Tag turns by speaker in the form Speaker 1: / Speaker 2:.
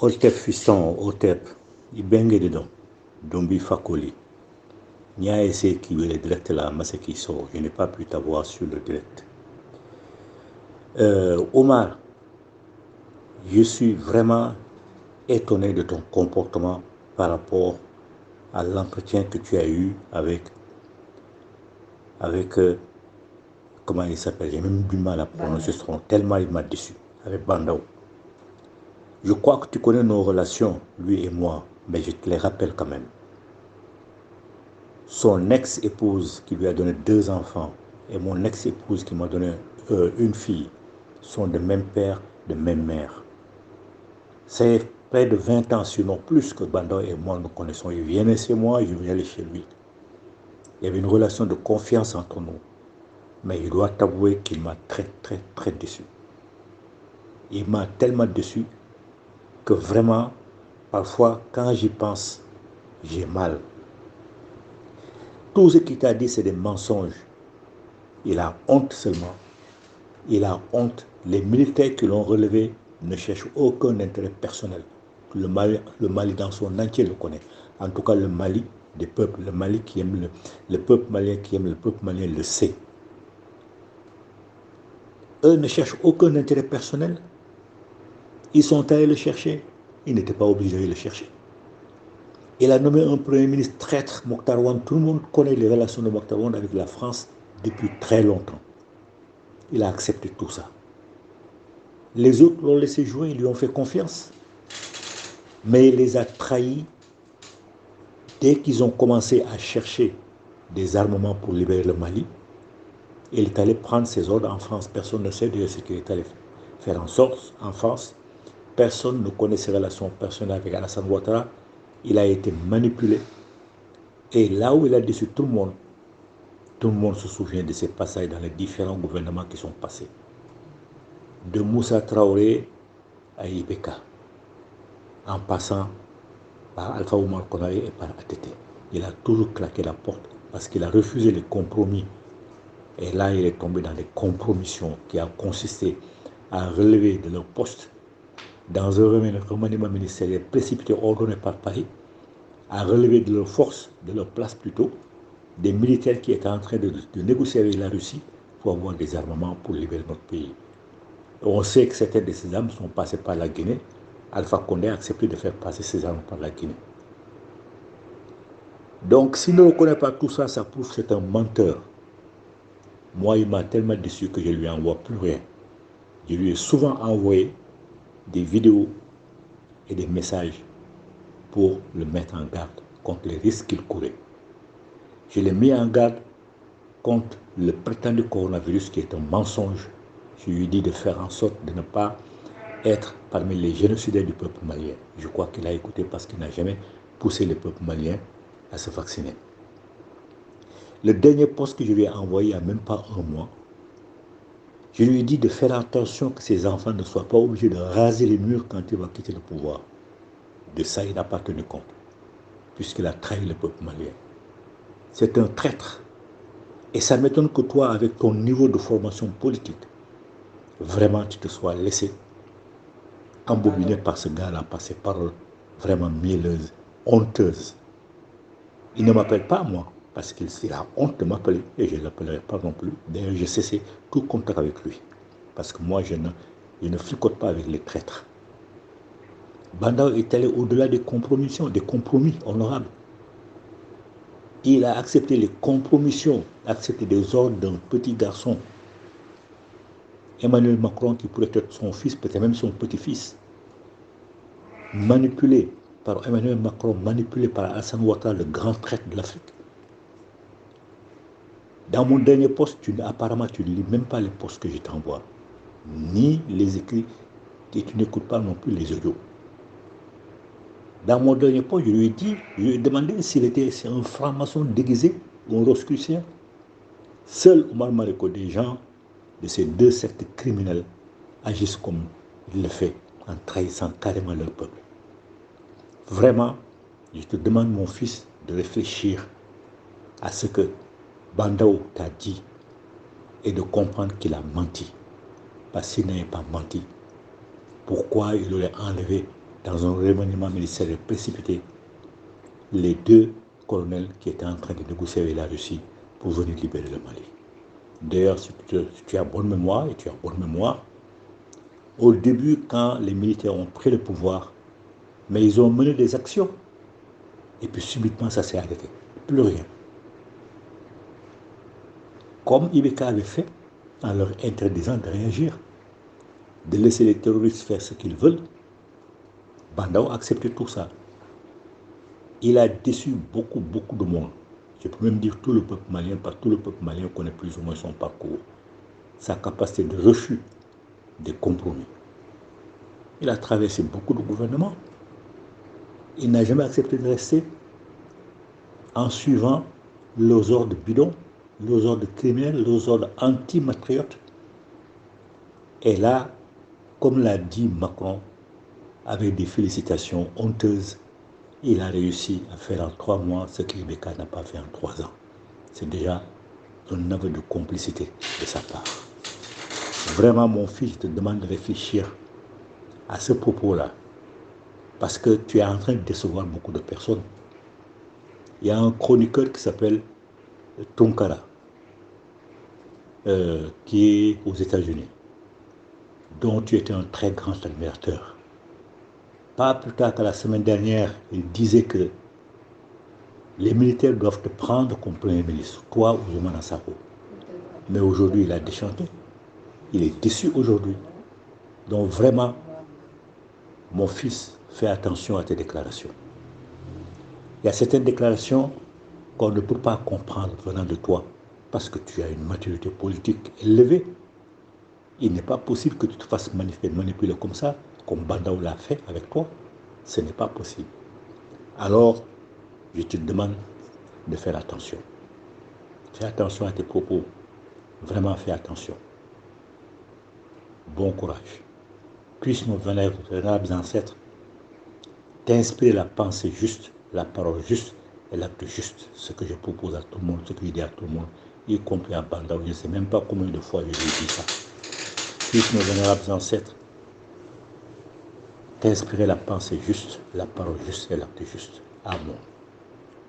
Speaker 1: Otep fiston, Otep, il bengue dedans. Dombi Fakoli. Il y a essayé qui veut le direct là, mais c'est qui sort. Je n'ai pas pu t'avoir sur le direct. Omar, je suis vraiment étonné de ton comportement par rapport à l'entretien que tu as eu avec comment il s'appelle, j'ai même du mal à prononcer son nom, tellement il m'a déçu, avec Bandao. Je crois que tu connais nos relations, lui et moi, mais je te les rappelle quand même. Son ex-épouse qui lui a donné 2 enfants et mon ex-épouse qui m'a donné une fille sont de même père, de même mère. C'est près de 20 ans, sinon plus, que Bandao et moi nous connaissons. Il venait chez moi, je venais chez lui. Il y avait une relation de confiance entre nous. Mais il doit t'avouer qu'il m'a très, très, très déçu. Il m'a tellement déçu que vraiment, parfois, quand j'y pense, j'ai mal. Tout ce qu'il t'a dit, c'est des mensonges. Il a honte seulement. Il a honte. Les militaires qui l'ont relevé ne cherchent aucun intérêt personnel. Le Mali dans son entier le connaît. En tout cas, le Mali des peuples, le Mali qui aime le peuple malien qui aime le peuple malien le sait. Eux ne cherchent aucun intérêt personnel. Ils sont allés le chercher. Ils n'étaient pas obligés d'aller le chercher. Il a nommé un premier ministre traître, Mokhtar Wan. Tout le monde connaît les relations de Mokhtar Wan avec la France depuis très longtemps. Il a accepté tout ça. Les autres l'ont laissé jouer, ils lui ont fait confiance. Mais il les a trahis dès qu'ils ont commencé à chercher des armements pour libérer le Mali. Il est allé prendre ses ordres en France. Personne ne sait de ce qu'il est allé faire en sorte en France. Personne ne connaît ses relations personnelles avec Alassane Ouattara. Il a été manipulé. Et là où il a déçu tout le monde se souvient de ses passages dans les différents gouvernements qui sont passés. De Moussa Traoré à Ibeka, en passant par Alpha Oumar Konaré et par ATT. Il a toujours claqué la porte parce qu'il a refusé les compromis. Et là, il est tombé dans des compromissions qui ont consisté à relever de leur poste dans un remaniement ministériel précipité ordonné par Paris, à relever de leur force, de leur place plutôt, des militaires qui étaient en train de négocier avec la Russie pour avoir des armements pour libérer notre pays. On sait que certaines de ces armes sont passées par la Guinée. Alpha Condé a accepté de faire passer ces armes par la Guinée. Donc, s'il ne reconnaît pas tout ça, ça prouve que c'est un menteur. Moi, il m'a tellement déçu que je ne lui envoie plus rien. Je lui ai souvent envoyé des vidéos et des messages pour le mettre en garde contre les risques qu'il courait. Je l'ai mis en garde contre le prétendu coronavirus qui est un mensonge. Je lui ai dit de faire en sorte de ne pas être parmi les génocidaires du peuple malien. Je crois qu'il a écouté parce qu'il n'a jamais poussé le peuple malien à se vacciner. Le dernier poste que je lui ai envoyé il n'y a même pas un mois, je lui ai dit de faire attention que ses enfants ne soient pas obligés de raser les murs quand il va quitter le pouvoir. De ça, il n'a pas tenu compte, puisqu'il a trahi le peuple malien. C'est un traître. Et ça m'étonne que toi, avec ton niveau de formation politique, vraiment tu te sois laissé embobiner par ce gars-là, par ses paroles vraiment mielleuses, honteuses. Il ne m'appelle pas moi, parce qu'il a honte de m'appeler, et je ne l'appellerai pas non plus. D'ailleurs, j'ai cessé tout contact avec lui, parce que moi, je ne fricote pas avec les traîtres. Bandao est allé au-delà des compromis honorables. Il a accepté les compromissions, accepté des ordres d'un petit garçon. Emmanuel Macron, qui pourrait être son fils, peut-être même son petit-fils, manipulé par Emmanuel Macron, manipulé par Alassane Ouattara, le grand traître de l'Afrique. Dans mon dernier poste, apparemment, tu ne lis même pas les postes que je t'envoie, ni les écrits, et tu n'écoutes pas non plus les audios. Dans mon dernier poste, je lui ai demandé s'il était un franc-maçon déguisé ou un rosicrucien. Seul Omar Mariko, des gens de ces 2 sectes criminels, agissent comme il le fait, en trahissant carrément leur peuple. Vraiment, je te demande, mon fils, de réfléchir à ce que Bandao t'a dit et de comprendre qu'il a menti. Parce qu'il n'avait pas menti. Pourquoi il aurait enlevé dans un remaniement ministériel précipité, les deux colonels qui étaient en train de négocier avec la Russie pour venir libérer le Mali. D'ailleurs, si tu as bonne mémoire, et tu as bonne mémoire, au début, quand les militaires ont pris le pouvoir, mais ils ont mené des actions, et puis subitement, ça s'est arrêté. Plus rien. Comme Ibeka avait fait, en leur interdisant de réagir, de laisser les terroristes faire ce qu'ils veulent, Bandao a accepté tout ça. Il a déçu beaucoup de monde. Je peux même dire tout le peuple malien, parce que tout le peuple malien connaît plus ou moins son parcours, sa capacité de refus des compromis. Il a traversé beaucoup de gouvernements. Il n'a jamais accepté de rester en suivant leurs ordres bidons, leurs ordres criminels, leurs ordres anti-matriotes. Et là, comme l'a dit Macron, avec des félicitations honteuses, il a réussi à faire en 3 mois ce qu'Ibeka n'a pas fait en 3 ans. C'est déjà un aveu de complicité de sa part. Vraiment, mon fils, je te demande de réfléchir à ce propos-là, parce que tu es en train de décevoir beaucoup de personnes. Il y a un chroniqueur qui s'appelle Tunkara, qui est aux États-Unis, dont tu étais un très grand admirateur. Pas plus tard que la semaine dernière, il disait que les militaires doivent te prendre comme Premier ministre, toi ou Zoumana Sako. Mais aujourd'hui, il a déchanté. Il est déçu aujourd'hui. Donc vraiment, mon fils, fais attention à tes déclarations. Il y a certaines déclarations qu'on ne peut pas comprendre venant de toi parce que tu as une maturité politique élevée. Il n'est pas possible que tu te fasses manipuler comme ça, comme Bandao l'a fait avec toi. Ce n'est pas possible. Alors, je te demande de faire attention. Fais attention à tes propos. Vraiment, fais attention. Bon courage. Puissent nos vénérables ancêtres t'inspirer la pensée juste, la parole juste et l'acte juste. Ce que je propose à tout le monde, ce que je dis à tout le monde, y compris à Bandao. Je ne sais même pas combien de fois je lui ai dit ça. Puissent nos vénérables ancêtres t'inspirer la pensée juste, la parole juste et l'acte juste. Amen.